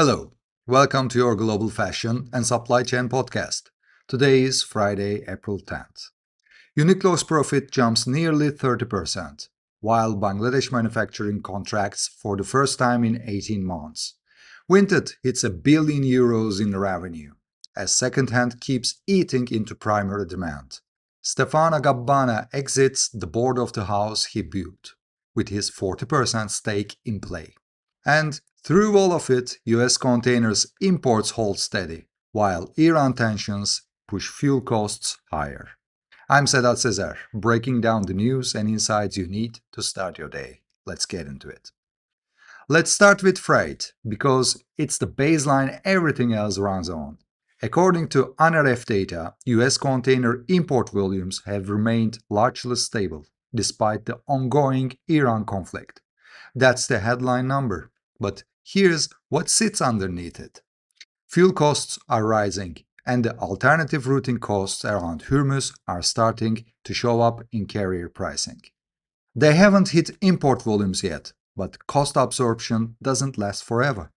Hello, welcome to your Global Fashion and Supply Chain podcast. Today is Friday, April 10th. Uniqlo's profit jumps nearly 30%, while Bangladesh manufacturing contracts for the first time in 18 months. Vinted hits €1 billion in revenue, as second-hand keeps eating into primary demand. Stefano Gabbana exits the board of the house he built, with his 40% stake in play. And through all of it, US containers imports hold steady, while Iran tensions push fuel costs higher. I'm Sedat Sezer, breaking down the news and insights you need to start your day. Let's get into it. Let's start with freight, because it's the baseline everything else runs on. According to NRF data, US container import volumes have remained largely stable, despite the ongoing Iran conflict. That's the headline number. But here's what sits underneath it. Fuel costs are rising, and the alternative routing costs around Hormuz are starting to show up in carrier pricing. They haven't hit import volumes yet, but cost absorption doesn't last forever.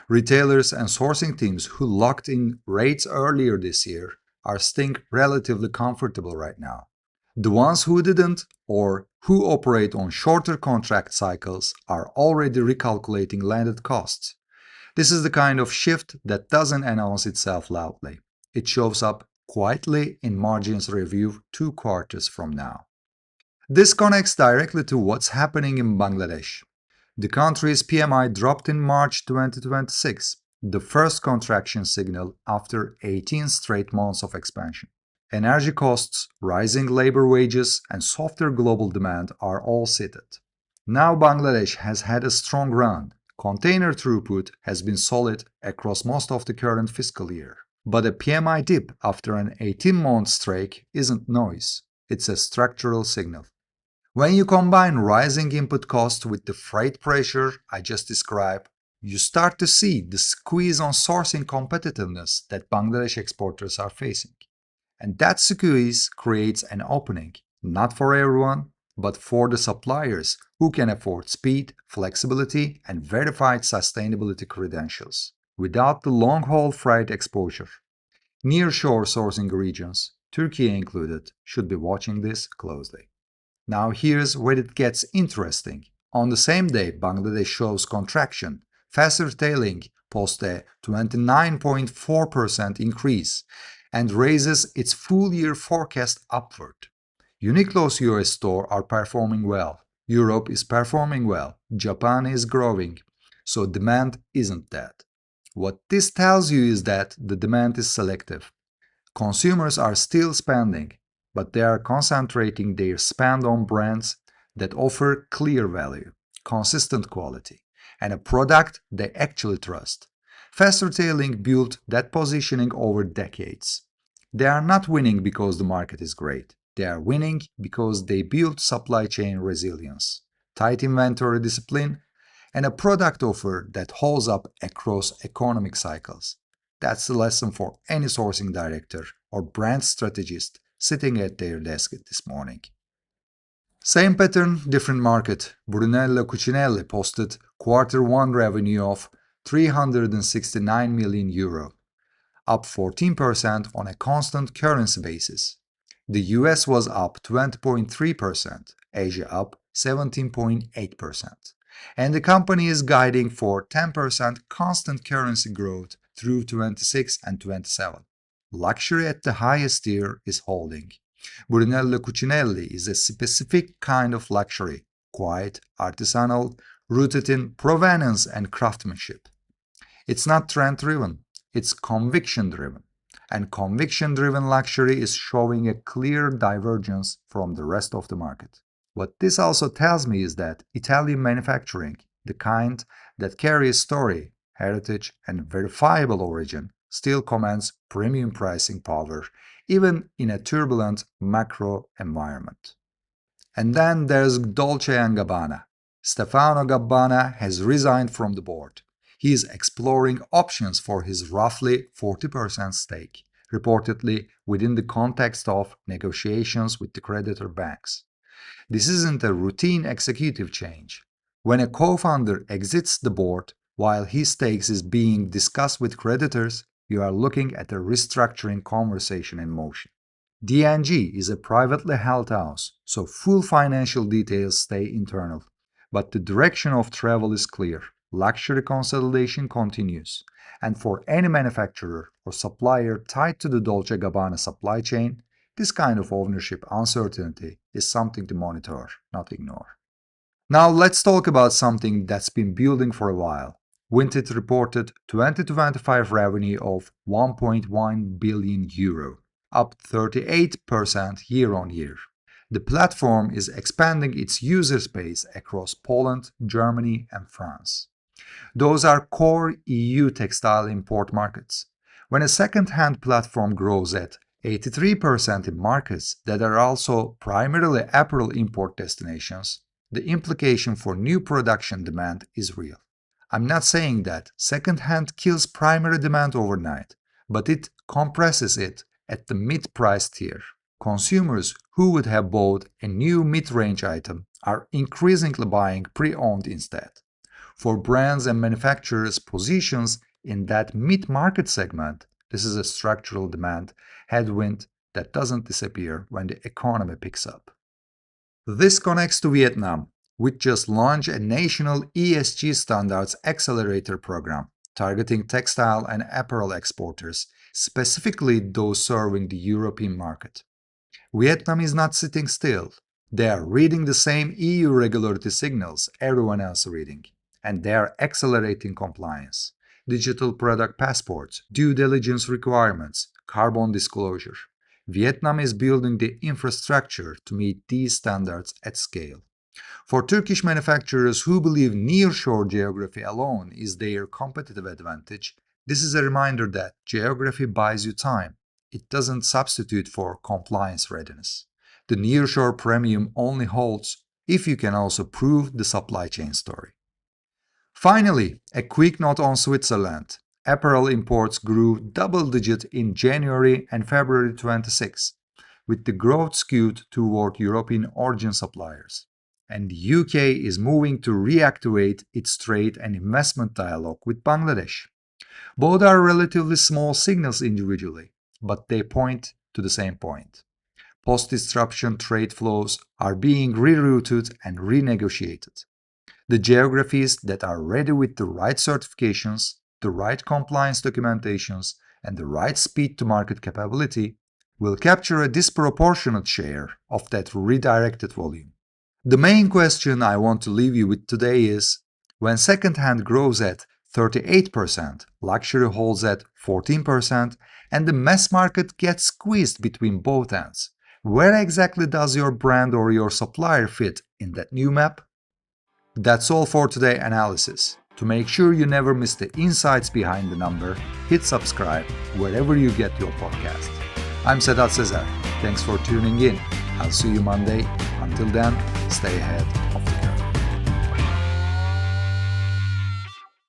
Retailers and sourcing teams who locked in rates earlier this year are staying relatively comfortable right now. The ones who didn't, or who operate on shorter contract cycles, are already recalculating landed costs. This is the kind of shift that doesn't announce itself loudly. It shows up quietly in margins review 2 quarters from now. This connects directly to what's happening in Bangladesh. The country's PMI dropped in March 2026, the first contraction signal after 18 straight months of expansion. Energy costs, rising labor wages, and softer global demand are all cited. Now Bangladesh has had a strong run. Container throughput has been solid across most of the current fiscal year. But a PMI dip after an 18-month streak isn't noise, it's a structural signal. When you combine rising input costs with the freight pressure I just described, you start to see the squeeze on sourcing competitiveness that Bangladesh exporters are facing. And that squeeze creates an opening, not for everyone, but for the suppliers who can afford speed, flexibility, and verified sustainability credentials, without the long-haul freight exposure. Nearshore sourcing regions, Turkey included, should be watching this closely. Now here's where it gets interesting. On the same day Bangladesh shows contraction, fast retailing posts a 29.4% increase and raises its full-year forecast upward. Uniqlo's US stores are performing well, Europe is performing well, Japan is growing, so demand isn't dead. What this tells you is that the demand is selective. Consumers are still spending, but they are concentrating their spend on brands that offer clear value, consistent quality, and a product they actually trust. Fast retailing built that positioning over decades. They are not winning because the market is great. They are winning because they built supply chain resilience, tight inventory discipline, and a product offer that holds up across economic cycles. That's the lesson for any sourcing director or brand strategist sitting at their desk this morning. Same pattern, different market. Brunello Cucinelli posted Q1 revenue of €369 million, up 14% on a constant currency basis. The US was up 20.3%, Asia up 17.8%. And the company is guiding for 10% constant currency growth through 26 and 27. Luxury at the highest tier is holding. Brunello Cucinelli is a specific kind of luxury, quiet, artisanal, rooted in provenance and craftsmanship. It's not trend-driven, it's conviction-driven. And conviction-driven luxury is showing a clear divergence from the rest of the market. What this also tells me is that Italian manufacturing, the kind that carries story, heritage, and verifiable origin, still commands premium pricing power, even in a turbulent macro environment. And then there's Dolce & Gabbana. Stefano Gabbana has resigned from the board. He is exploring options for his roughly 40% stake, reportedly within the context of negotiations with the creditor banks. This isn't a routine executive change. When a co-founder exits the board, While his stakes is being discussed with creditors, you are looking at a restructuring conversation in motion. DNG is a privately held house, so full financial details stay internal. But the direction of travel is clear. Luxury consolidation continues. And for any manufacturer or supplier tied to the Dolce & Gabbana supply chain, this kind of ownership uncertainty is something to monitor, not ignore. Now let's talk about something that's been building for a while. Vinted reported 2025 revenue of €1.1 billion, up 38% year-on-year. The platform is expanding its user space across Poland, Germany, and France. Those are core EU textile import markets. When a second-hand platform grows at 83% in markets that are also primarily apparel import destinations, the implication for new production demand is real. I'm not saying that second-hand kills primary demand overnight, but it compresses it at the mid-price tier. Consumers who would have bought a new mid-range item are increasingly buying pre-owned instead. For brands and manufacturers' positions in that mid-market segment, this is a structural demand headwind that doesn't disappear when the economy picks up. This connects to Vietnam, which just launched a national ESG standards accelerator program targeting textile and apparel exporters, specifically those serving the European market. Vietnam is not sitting still. They are reading the same EU regulatory signals everyone else is reading, and they are accelerating compliance. Digital product passports, due diligence requirements, carbon disclosure. Vietnam is building the infrastructure to meet these standards at scale. For Turkish manufacturers who believe nearshore geography alone is their competitive advantage, this is a reminder that geography buys you time. It doesn't substitute for compliance readiness. The nearshore premium only holds if you can also prove the supply chain story. Finally, a quick note on Switzerland. Apparel imports grew double-digit in January and February 26, with the growth skewed toward European origin suppliers. And the UK is moving to reactivate its trade and investment dialogue with Bangladesh. Both are relatively small signals individually, but they point to the same point. Post-disruption trade flows are being rerouted and renegotiated. The geographies that are ready with the right certifications, the right compliance documentations, and the right speed to market capability will capture a disproportionate share of that redirected volume. The main question I want to leave you with today is, when second-hand grows at 38%, luxury holds at 14%, and the mass market gets squeezed between both ends, where exactly does your brand or your supplier fit in that new map? That's all for today's analysis. To make sure you never miss the insights behind the number, hit subscribe wherever you get your podcast. I'm Sedat Sezer. Thanks for tuning in. I'll see you Monday. Until then, stay ahead of the curve.